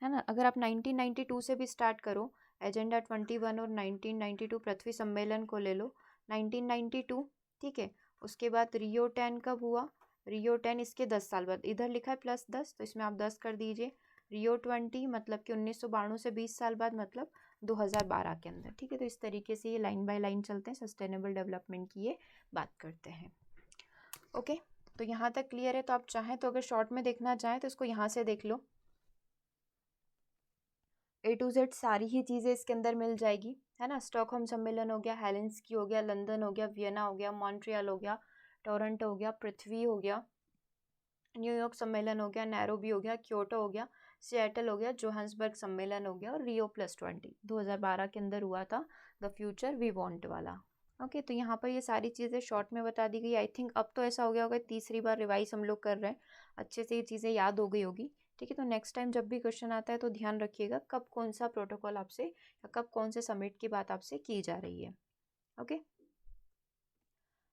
है ना। अगर आप 1992 से भी स्टार्ट करो, एजेंडा 21 और 1992 पृथ्वी सम्मेलन को ले लो, 1992, ठीक है। उसके बाद रियो 10 कब हुआ, रियो 10 इसके 10 साल बाद, इधर लिखा है +10 तो इसमें आप 10 कर दीजिए। रियो 20 मतलब कि 1992 से 20 साल बाद, मतलब 2012 के अंदर, ठीक है। तो इस तरीके से ये लाइन बाय लाइन चलते हैं, सस्टेनेबल डेवलपमेंट की ये बात करते हैं। ओके, तो यहाँ तक क्लियर है। तो आप चाहें तो अगर शॉर्ट में देखना चाहें तो इसको यहाँ से देख लो, A to Z सारी ही चीज़ें इसके अंदर मिल जाएगी, है ना। स्टॉकहोम सम्मेलन हो गया, हेलेंस्की हो गया, लंदन हो गया, वियना हो गया, मॉन्ट्रियल हो गया, टोरंटो हो गया, पृथ्वी हो गया, न्यूयॉर्क सम्मेलन हो गया, नैरोबी हो गया, क्योटो हो गया, सिएटल हो गया, जोहान्सबर्ग सम्मेलन हो गया, और रियो +20 2012 के अंदर हुआ था, द फ्यूचर वी वांट वाला। ओके, तो यहाँ पर ये सारी चीज़ें शॉर्ट में बता दी गई। आई थिंक अब तो ऐसा हो गया होगा, तीसरी बार रिवाइज हम लोग कर रहे हैं, अच्छे से ये चीज़ें याद हो गई होगी, ठीक है। तो नेक्स्ट टाइम जब भी क्वेश्चन आता है तो ध्यान रखिएगा कब कौन सा प्रोटोकॉल आपसे या कब कौन से समिट की बात आपसे की जा रही है। ओके,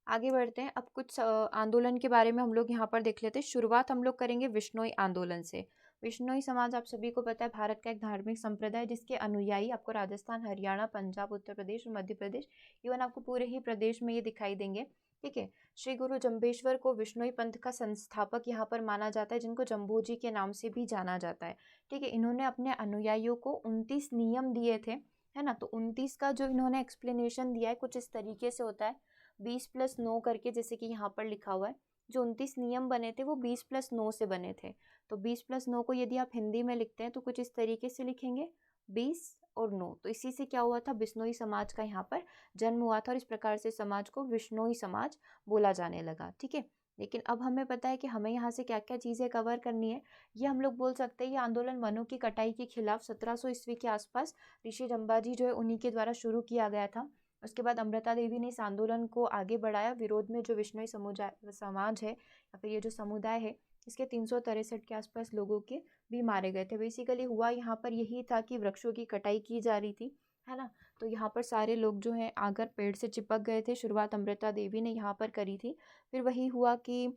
आगे बढ़ते हैं। अब कुछ आंदोलन के बारे में हम लोग यहाँ पर देख लेते हैं। शुरुआत हम लोग करेंगे विश्नोई आंदोलन से। विश्नोई समाज आप सभी को पता है भारत का एक धार्मिक संप्रदाय जिसके अनुयायी आपको राजस्थान, हरियाणा, पंजाब, उत्तर प्रदेश और मध्य प्रदेश, इवन आपको पूरे ही प्रदेश में ये दिखाई देंगे। ठीक है, श्री गुरु जम्बेश्वर को विश्नोई पंथ का संस्थापक यहाँ पर माना जाता है, जिनको जम्बूजी के नाम से भी जाना जाता है। ठीक है, इन्होंने अपने अनुयायियों को 29 नियम दिए थे, है ना। तो 29 का जो इन्होंने एक्सप्लेनेशन दिया है कुछ इस तरीके से होता है, 20+9 करके, जैसे कि यहाँ पर लिखा हुआ है। जो 29 नियम बने थे वो 20+9 से बने थे। तो 20+9 को यदि आप हिंदी में लिखते हैं तो कुछ इस तरीके से लिखेंगे, 20 और 9। तो इसी से क्या हुआ था, बिश्नोई समाज का यहाँ पर जन्म हुआ था और इस प्रकार से समाज को विश्नोई समाज बोला जाने लगा। ठीक है, लेकिन अब हमें पता है कि हमें यहाँ से क्या क्या चीज़ें कवर करनी है। ये हम लोग बोल सकते हैं ये आंदोलन वनों की कटाई के खिलाफ 1700 ईस्वी के आसपास ऋषि जम्बाजी जो है उन्हीं के द्वारा शुरू किया गया था। उसके बाद अमृता देवी ने इस आंदोलन को आगे बढ़ाया विरोध में जो विश्नोई समाज है या फिर ये जो समुदाय है, इसके 363 के आसपास लोगों के भी मारे गए थे। बेसिकली हुआ यहाँ पर यही था कि वृक्षों की कटाई की जा रही थी, है ना। तो यहाँ पर सारे लोग जो हैं आकर पेड़ से चिपक गए थे। शुरुआत अमृता देवी ने यहाँ पर करी थी। फिर वही हुआ कि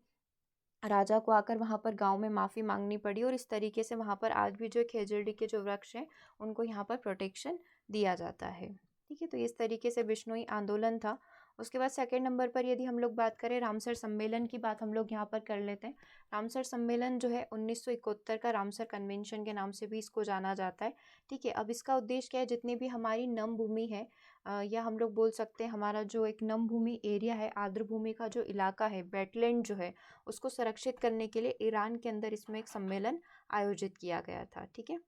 राजा को आकर वहाँ पर गांव में माफ़ी मांगनी पड़ी और इस तरीके से वहाँ पर आज भी जो खेजड़ी के जो वृक्ष हैं उनको यहाँ पर प्रोटेक्शन दिया जाता है। ठीक है, तो इस तरीके से विश्नोई आंदोलन था। उसके बाद सेकंड नंबर पर यदि हम लोग बात करें रामसर सम्मेलन की बात हम लोग यहाँ पर कर लेते हैं। रामसर सम्मेलन जो है 1971 का रामसर कन्वेंशन के नाम से भी इसको जाना जाता है। ठीक है, अब इसका उद्देश्य क्या है, जितनी भी हमारी नम भूमि है या हम लोग बोल सकते हैं हमारा जो एक नम भूमि एरिया है, आर्द्र भूमि का जो इलाका है, वेटलैंड जो है, उसको संरक्षित करने के लिए ईरान के अंदर इसमें एक सम्मेलन आयोजित किया गया था। ठीक है,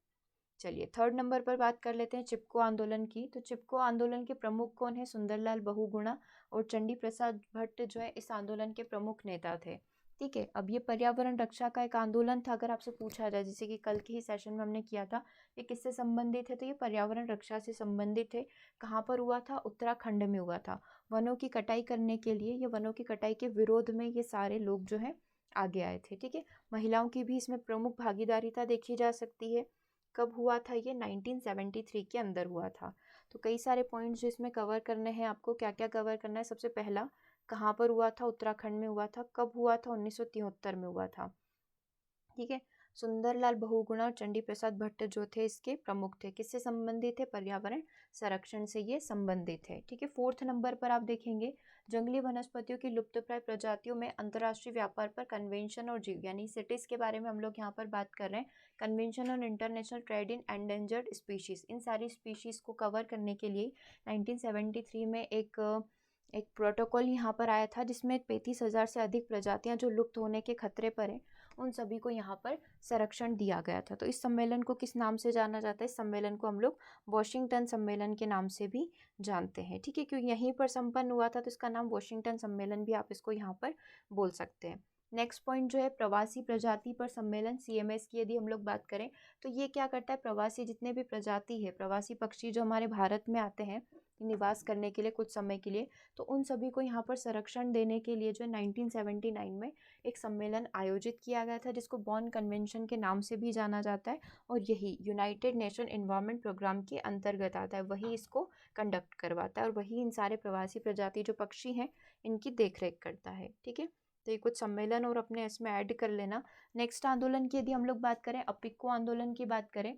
चलिए थर्ड नंबर पर बात कर लेते हैं चिपको आंदोलन की। तो चिपको आंदोलन के प्रमुख कौन है, सुंदरलाल बहुगुणा और चंडी प्रसाद भट्ट जो है इस आंदोलन के प्रमुख नेता थे। ठीक है, अब ये पर्यावरण रक्षा का एक आंदोलन था। अगर आपसे पूछा जाए, जैसे कि कल के ही सेशन में हमने किया था, ये किससे संबंधित है, तो ये पर्यावरण रक्षा से संबंधित है। कहाँ पर हुआ था, उत्तराखंड में हुआ था। वनों की कटाई करने के लिए या वनों की कटाई के विरोध में ये सारे लोग जो है आगे आए थे। ठीक है, महिलाओं की भी इसमें प्रमुख भागीदारिता देखी जा सकती है। कब हुआ था ये, 1973 के अंदर हुआ था। तो कई सारे पॉइंट्स जो इसमें कवर करने हैं आपको, क्या क्या कवर करना है। सबसे पहला, कहाँ पर हुआ था, उत्तराखंड में हुआ था। कब हुआ था, 1973 में हुआ था। ठीक है, सुंदरलाल बहुगुणा और चंडी प्रसाद भट्ट जो थे इसके प्रमुख थे। किससे संबंधित थे, पर्यावरण संरक्षण से ये संबंधित है। ठीक है, फोर्थ नंबर पर आप देखेंगे जंगली वनस्पतियों की लुप्तप्राय प्रजातियों में अंतर्राष्ट्रीय व्यापार पर कन्वेंशन और जीव यानी सिटीज के बारे में हम लोग यहाँ पर बात कर रहे हैं। Convention on international trade in endangered species, इन सारी स्पीशीज को कवर करने के लिए 1973 में एक प्रोटोकॉल यहाँ पर आया था, जिसमें 35,000 से अधिक प्रजातियां जो लुप्त होने के खतरे पर हैं उन सभी को यहाँ पर संरक्षण दिया गया था। तो इस सम्मेलन को किस नाम से जाना जाता है, इस सम्मेलन को हम लोग वॉशिंगटन सम्मेलन के नाम से भी जानते हैं। ठीक है, क्योंकि यहीं पर संपन्न हुआ था तो इसका नाम वॉशिंगटन सम्मेलन भी आप इसको यहाँ पर बोल सकते हैं। नेक्स्ट पॉइंट जो है प्रवासी प्रजाति पर सम्मेलन, CMS की यदि हम लोग बात करें तो ये क्या करता है, प्रवासी जितने भी प्रजाति है, प्रवासी पक्षी जो हमारे भारत में आते हैं निवास करने के लिए कुछ समय के लिए, तो उन सभी को यहाँ पर संरक्षण देने के लिए जो 1979 में एक सम्मेलन आयोजित किया गया था, जिसको बॉन कन्वेंशन के नाम से भी जाना जाता है और यही यूनाइटेड नेशन एनवायरनमेंट प्रोग्राम के अंतर्गत आता है। वही इसको कंडक्ट करवाता है और वही इन सारे प्रवासी प्रजाति जो पक्षी हैं इनकी देखरेख करता है। ठीक है, तो ये कुछ सम्मेलन और अपने इसमें ऐड कर लेना। नेक्स्ट आंदोलन की यदि हम लोग बात करें, अपिक्को आंदोलन की बात करें,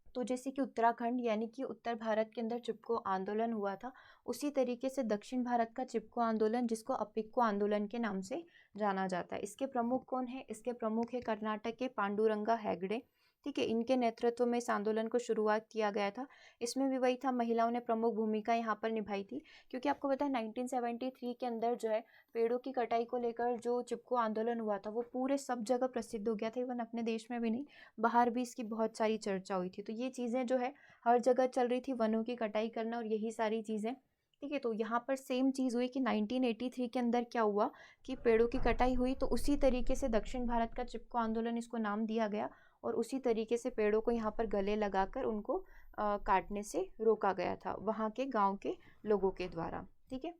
तो जैसे कि उत्तराखंड यानी कि उत्तर भारत के अंदर चिपको आंदोलन हुआ था, उसी तरीके से दक्षिण भारत का चिपको आंदोलन, जिसको अपिक्को आंदोलन के नाम से जाना जाता है। इसके प्रमुख कौन है, इसके प्रमुख है कर्नाटक के पांडुरंगा हेगड़े। ठीक है, इनके नेतृत्व में इस आंदोलन को शुरुआत किया गया था। इसमें भी वही था, महिलाओं ने प्रमुख भूमिका यहाँ पर निभाई थी, क्योंकि आपको पता है 1973 के अंदर जो है पेड़ों की कटाई को लेकर जो चिपको आंदोलन हुआ था वो पूरे सब जगह प्रसिद्ध हो गया था। इवन अपने देश में भी नहीं, बाहर भी इसकी बहुत सारी चर्चा हुई थी। तो ये चीज़ें जो है हर जगह चल रही थी, वनों की कटाई करना और यही सारी चीज़ें। ठीक है, तो यहाँ पर सेम चीज़ हुई कि 1983 के अंदर क्या हुआ कि पेड़ों की कटाई हुई, तो उसी तरीके से दक्षिण भारत का चिपको आंदोलन इसको नाम दिया गया और उसी तरीके से पेड़ों को यहाँ पर गले लगाकर उनको काटने से रोका गया था वहाँ के गाँव के लोगों के द्वारा। ठीक है,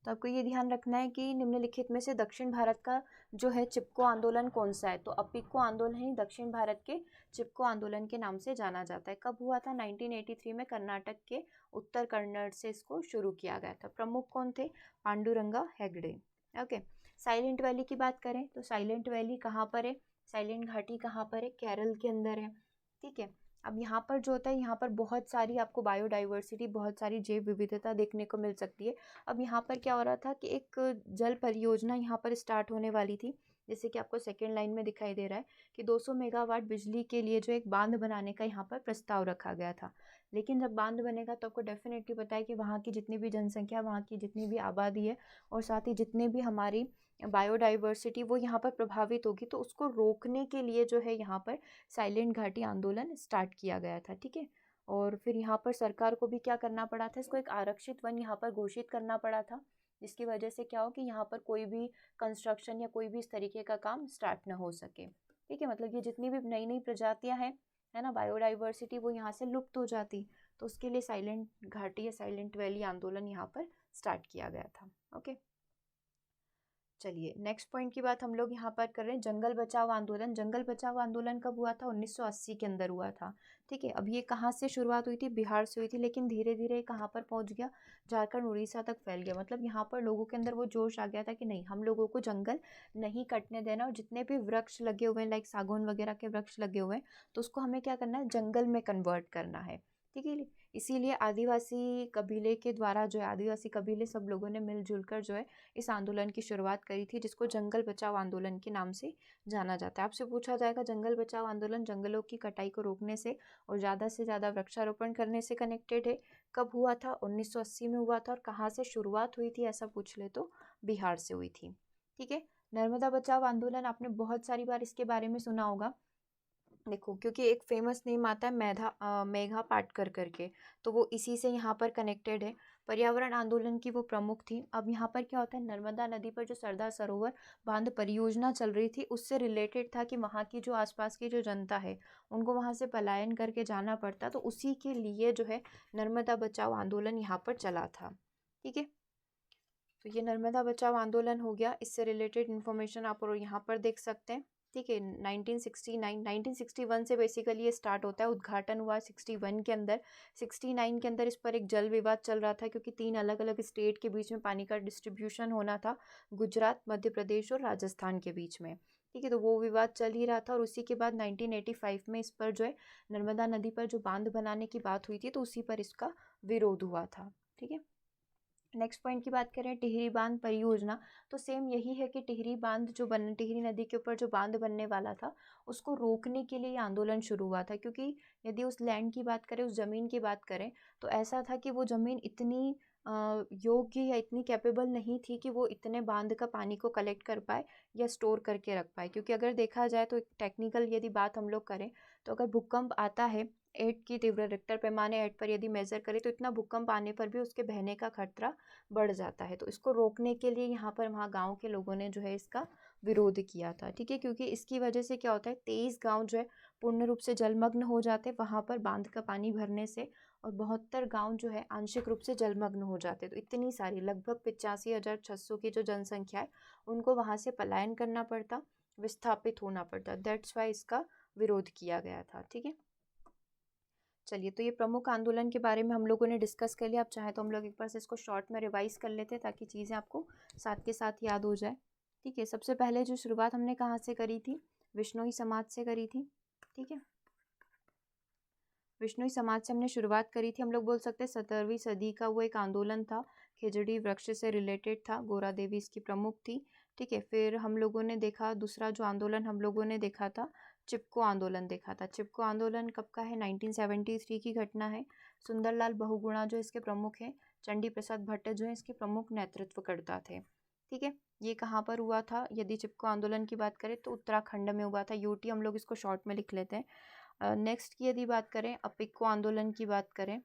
तो आपको ये ध्यान रखना है कि निम्नलिखित में से दक्षिण भारत का जो है चिपको आंदोलन कौन सा है, तो अपिक्को आंदोलन ही दक्षिण भारत के चिपको आंदोलन के नाम से जाना जाता है। कब हुआ था, 1983 में कर्नाटक के उत्तर कन्नड़ से इसको शुरू किया गया था। प्रमुख कौन थे, Panduranga Hegde. Okay, silent valley की बात करें तो साइलेंट वैली कहाँ पर है, साइलेंट घाटी कहाँ पर है? केरल के अंदर है। ठीक है, अब यहाँ पर जो होता है, यहाँ पर बहुत सारी आपको बायोडाइवर्सिटी, बहुत सारी जैव विविधता देखने को मिल सकती है। अब यहाँ पर क्या हो रहा था कि एक जल परियोजना यहाँ पर स्टार्ट होने वाली थी, जैसे कि आपको सेकेंड लाइन में दिखाई दे रहा है कि 200 मेगावाट बिजली के लिए जो एक बांध बनाने का यहाँ पर प्रस्ताव रखा गया था। लेकिन जब बांध बनेगा तो आपको डेफिनेटली पता है कि वहाँ की जितनी भी जनसंख्या, वहाँ की जितनी भी आबादी है और साथ ही जितने भी हमारी बायोडाइवर्सिटी वो यहाँ पर प्रभावित होगी, तो उसको रोकने के लिए जो है यहाँ पर साइलेंट घाटी आंदोलन स्टार्ट किया गया था। ठीक है, और फिर यहाँ पर सरकार को भी क्या करना पड़ा था, इसको एक आरक्षित वन यहाँ पर घोषित करना पड़ा था, जिसकी वजह से क्या हो कि यहाँ पर कोई भी कंस्ट्रक्शन या कोई भी इस तरीके का काम स्टार्ट ना हो सके। ठीक है, मतलब ये जितनी भी नई नई प्रजातियां हैं, है ना, बायोडाइवर्सिटी, वो यहाँ से लुप्त हो जाती, तो उसके लिए साइलेंट घाटी या साइलेंट वैली आंदोलन यहाँ पर स्टार्ट किया गया था। ओके, चलिए नेक्स्ट पॉइंट की बात हम लोग यहाँ पर कर रहे हैं, जंगल बचाओ आंदोलन। जंगल बचाओ आंदोलन कब हुआ था? 1980 के अंदर हुआ था। ठीक है, अब ये कहाँ से शुरुआत हुई थी? बिहार से हुई थी, लेकिन धीरे धीरे कहाँ पर पहुँच गया? झारखंड उड़ीसा तक फैल गया। मतलब यहाँ पर लोगों के अंदर वो जोश आ गया था कि नहीं, हम लोगों को जंगल नहीं कटने देना, और जितने भी वृक्ष लगे हुए हैं, लाइक सागौन वगैरह के वृक्ष लगे हुए हैं, तो उसको हमें क्या करना है? जंगल में कन्वर्ट करना है। ठीक है, इसीलिए आदिवासी कबीले के द्वारा जो है, आदिवासी कबीले सब लोगों ने मिलजुल कर जो है इस आंदोलन की शुरुआत करी थी, जिसको जंगल बचाओ आंदोलन के नाम से जाना जाता है। आपसे पूछा जाएगा जंगल बचाओ आंदोलन जंगलों की कटाई को रोकने से और ज़्यादा से ज़्यादा वृक्षारोपण करने से कनेक्टेड है। कब हुआ था? 1980 में हुआ था। और कहाँ से शुरुआत हुई थी ऐसा पूछ ले तो बिहार से हुई थी। ठीक है, नर्मदा बचाओ आंदोलन आपने बहुत सारी बार इसके बारे में सुना होगा। देखो, क्योंकि एक फेमस नेम आता है मेघा पाटकर करके, तो वो इसी से यहाँ पर कनेक्टेड है। पर्यावरण आंदोलन की वो प्रमुख थी। अब यहाँ पर क्या होता है, नर्मदा नदी पर जो सरदार सरोवर बांध परियोजना चल रही थी, उससे रिलेटेड था कि वहाँ की जो आसपास की जो जनता है, उनको वहाँ से पलायन करके जाना पड़ता, तो उसी के लिए जो है नर्मदा बचाओ आंदोलन यहाँ पर चला था। ठीक है, तो ये नर्मदा बचाओ आंदोलन हो गया। इससे रिलेटेड इन्फॉर्मेशन आप और यहाँ पर देख सकते हैं। ठीक है, 1961 से बेसिकली ये स्टार्ट होता है। उद्घाटन हुआ 61 के अंदर। 69 के अंदर इस पर एक जल विवाद चल रहा था, क्योंकि 3 अलग अलग स्टेट के बीच में पानी का डिस्ट्रीब्यूशन होना था, गुजरात, मध्य प्रदेश और राजस्थान के बीच में। ठीक है, तो वो विवाद चल ही रहा था, और उसी के बाद 1985 में इस पर जो है नर्मदा नदी पर जो बांध बनाने की बात हुई थी, तो उसी पर इसका विरोध हुआ था। ठीक है, नेक्स्ट पॉइंट की बात करें, टिहरी बांध परियोजना, तो सेम यही है कि टिहरी बांध जो बन टिहरी नदी के ऊपर जो बांध बनने वाला था, उसको रोकने के लिए आंदोलन शुरू हुआ था। क्योंकि यदि उस लैंड की बात करें, उस ज़मीन की बात करें, तो ऐसा था कि वो ज़मीन इतनी योग्य या इतनी कैपेबल नहीं थी कि वो इतने बांध का पानी को कलेक्ट कर पाए या स्टोर करके रख पाए। क्योंकि अगर देखा जाए तो एक टेक्निकल यदि बात हम लोग करें, तो अगर भूकंप आता है 8 की तीव्र रिक्टर पैमाने 8 पर यदि मेज़र करें, तो इतना भूकंप आने पर भी उसके बहने का खतरा बढ़ जाता है। तो इसको रोकने के लिए यहाँ पर वहाँ गांव के लोगों ने जो है इसका विरोध किया था। ठीक है, क्योंकि इसकी वजह से क्या होता है, 23 गांव जो है पूर्ण रूप से जलमग्न हो जाते हैं वहाँ पर बांध का पानी भरने से, और 72 गांव जो है आंशिक रूप से जलमग्न हो जाते हैं। तो इतनी सारी लगभग 85,600 की जो जनसंख्या है, उनको वहाँ से पलायन करना पड़ता, विस्थापित होना पड़ता। दैट्स वाई इसका विरोध किया गया था। ठीक है, चलिए, तो ये प्रमुख आंदोलन के बारे में हम लोगों ने डिस्कस कर लिया। आप चाहे तो हम लोग एक बार से इसको शॉर्ट में रिवाइज कर लेते हैं, ताकि चीज़ें आपको साथ के साथ याद हो जाए। ठीक है, सबसे पहले जो शुरुआत हमने कहाँ से करी थी? विश्नोई समाज से करी थी। ठीक है, विश्नोई समाज से हमने शुरुआत करी थी। हम लोग बोल सकते हैं 17वीं सदी का वो एक आंदोलन था, खिजड़ी वृक्ष से रिलेटेड था, गोरा देवी इसकी प्रमुख थी। ठीक है, फिर हम लोगों ने देखा दूसरा जो आंदोलन हम लोगों ने देखा था, चिपको आंदोलन देखा था। चिपको आंदोलन कब का है? 1973 की घटना है। सुंदरलाल बहुगुणा जो इसके प्रमुख हैं, चंडी प्रसाद भट्ट जो है इसके प्रमुख नेतृत्वकर्ता थे। ठीक है, ये कहाँ पर हुआ था? यदि चिपको आंदोलन की बात करें तो उत्तराखंड में हुआ था। यूटी हम लोग इसको शॉर्ट में लिख लेते हैं। नेक्स्ट की यदि बात करें, अपिक्को आंदोलन की बात करें,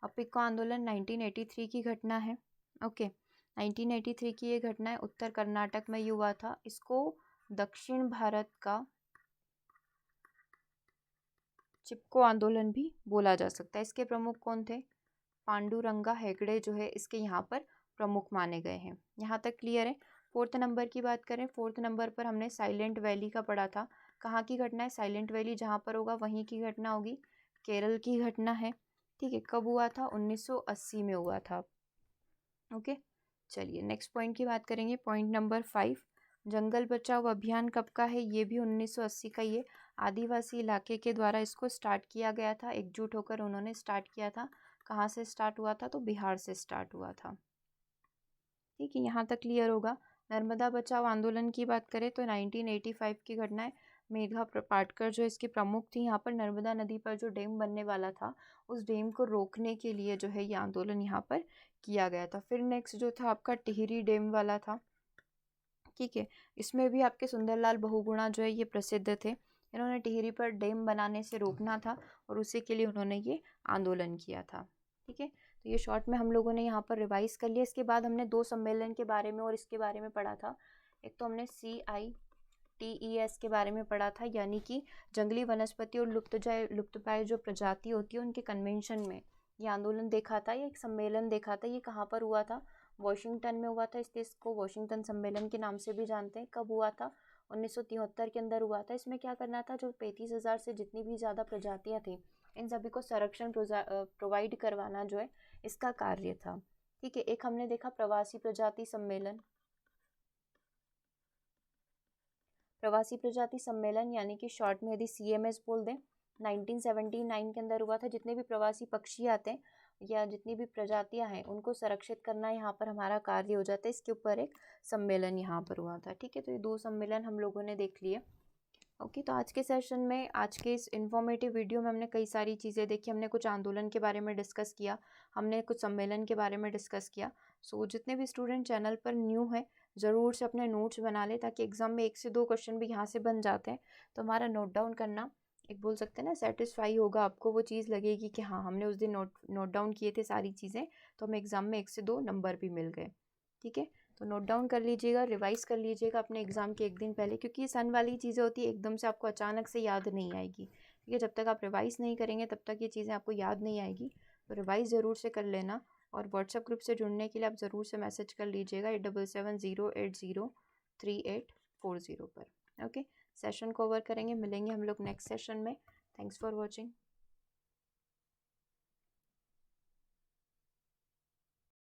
अपिक्को आंदोलन 1983 की घटना है। ओके, 1983 की ये घटना है, उत्तर कर्नाटक में हुआ था। इसको दक्षिण भारत का चिपको आंदोलन भी बोला जा सकता है। इसके प्रमुख कौन थे? पांडुरंगा हेगड़े जो है इसके यहाँ पर प्रमुख माने गए हैं। यहाँ तक क्लियर है। 4th नंबर की बात करें, 4th नंबर पर हमने साइलेंट वैली का पढ़ा था। कहाँ की घटना है? साइलेंट वैली जहाँ पर होगा वहीं की घटना होगी, केरल की घटना है। ठीक है, कब हुआ था? 1980 में हुआ था। ओके, चलिए नेक्स्ट पॉइंट की बात करेंगे, पॉइंट नंबर 5, जंगल बचाओ अभियान कब का है? ये भी 1980 का। ये आदिवासी इलाके के द्वारा इसको स्टार्ट किया गया था, एकजुट होकर उन्होंने स्टार्ट किया था। कहाँ से स्टार्ट हुआ था? तो बिहार से स्टार्ट हुआ था। ठीक है, यहाँ तक क्लियर होगा। नर्मदा बचाओ आंदोलन की बात करें तो 1985 की घटना है। मेघा पाटकर जो इसकी प्रमुख थी, यहाँ पर नर्मदा नदी पर जो डैम बनने वाला था उस डैम को रोकने के लिए जो है ये आंदोलन यहाँ पर किया गया था। फिर नेक्स्ट जो था आपका टिहरी डैम वाला था। ठीक है, इसमें भी आपके सुंदरलाल बहुगुणा जो है ये प्रसिद्ध थे। इन्होंने टिहरी पर डैम बनाने से रोकना था और उसी के लिए उन्होंने ये आंदोलन किया था। ठीक है, तो ये शॉर्ट में हम लोगों ने यहाँ पर रिवाइज कर लिया। इसके बाद हमने दो सम्मेलन के बारे में और इसके बारे में पढ़ा था। एक तो हमने CITES के बारे में पढ़ा था, यानी कि जंगली वनस्पति और लुप्तप्राय जो प्रजाति होती है उनके कन्वेंशन में ये आंदोलन देखा था, ये एक सम्मेलन देखा था। ये कहाँ पर हुआ था? वॉशिंगटन में हुआ था। इसको वॉशिंगटन सम्मेलन के नाम से भी जानते हैं। कब हुआ था? 1973 के अंदर हुआ था। इसमें क्या करना था? जो 35,000 से जितनी भी ज़्यादा प्रजातियां थी इन सभी को संरक्षण प्रोवाइड करवाना जो है इसका कार्य था। ठीक है, एक हमने देखा प्रवासी प्रजाति सम्मेलन। प्रवासी प्रजाति सम्मेलन यानी कि शॉर्ट में यदि CMS बोल दें, 1979 के अंदर हुआ था। जितने भी प्रवासी पक्षी आते हैं या जितनी भी प्रजातियां हैं उनको संरक्षित करना यहाँ पर हमारा कार्य हो जाता है। इसके ऊपर एक सम्मेलन यहाँ पर हुआ था। ठीक है, तो ये दो सम्मेलन हम लोगों ने देख लिए। ओके, तो आज के सेशन में, आज के इस इन्फॉर्मेटिव वीडियो में हमने कई सारी चीज़ें देखी। हमने कुछ आंदोलन के बारे में डिस्कस किया, हमने कुछ सम्मेलन के बारे में डिस्कस किया। सो जितने भी स्टूडेंट चैनल पर न्यू है ज़रूर से अपने नोट्स बना ले, ताकि एग्जाम में 1 से 2 क्वेश्चन भी यहाँ से बन जाते हैं। तो हमारा नोट डाउन करना एक बोल सकते हैं ना सेटिस्फाई होगा, आपको वो चीज़ लगेगी कि हाँ हमने उस दिन नोट डाउन किए थे सारी चीज़ें, तो हमें एग्जाम में 1 से 2 नंबर भी मिल गए। ठीक है, तो नोट डाउन कर लीजिएगा, रिवाइज कर लीजिएगा अपने एग्जाम के एक दिन पहले, क्योंकि ये सन वाली चीज़ें होती है एकदम से आपको अचानक से याद नहीं आएगी। ठीक है, जब तक आप रिवाइज नहीं करेंगे तब तक ये चीज़ें आपको याद नहीं आएगी। तो रिवाइज ज़रूर से कर लेना। और व्हाट्सएप ग्रुप से जुड़ने के लिए आप ज़रूर से मैसेज कर लीजिएगा 8770803840 पर। ओके, सेशन को ओवर करेंगे, मिलेंगे हम लोग नेक्स्ट सेशन में। Thanks for watching.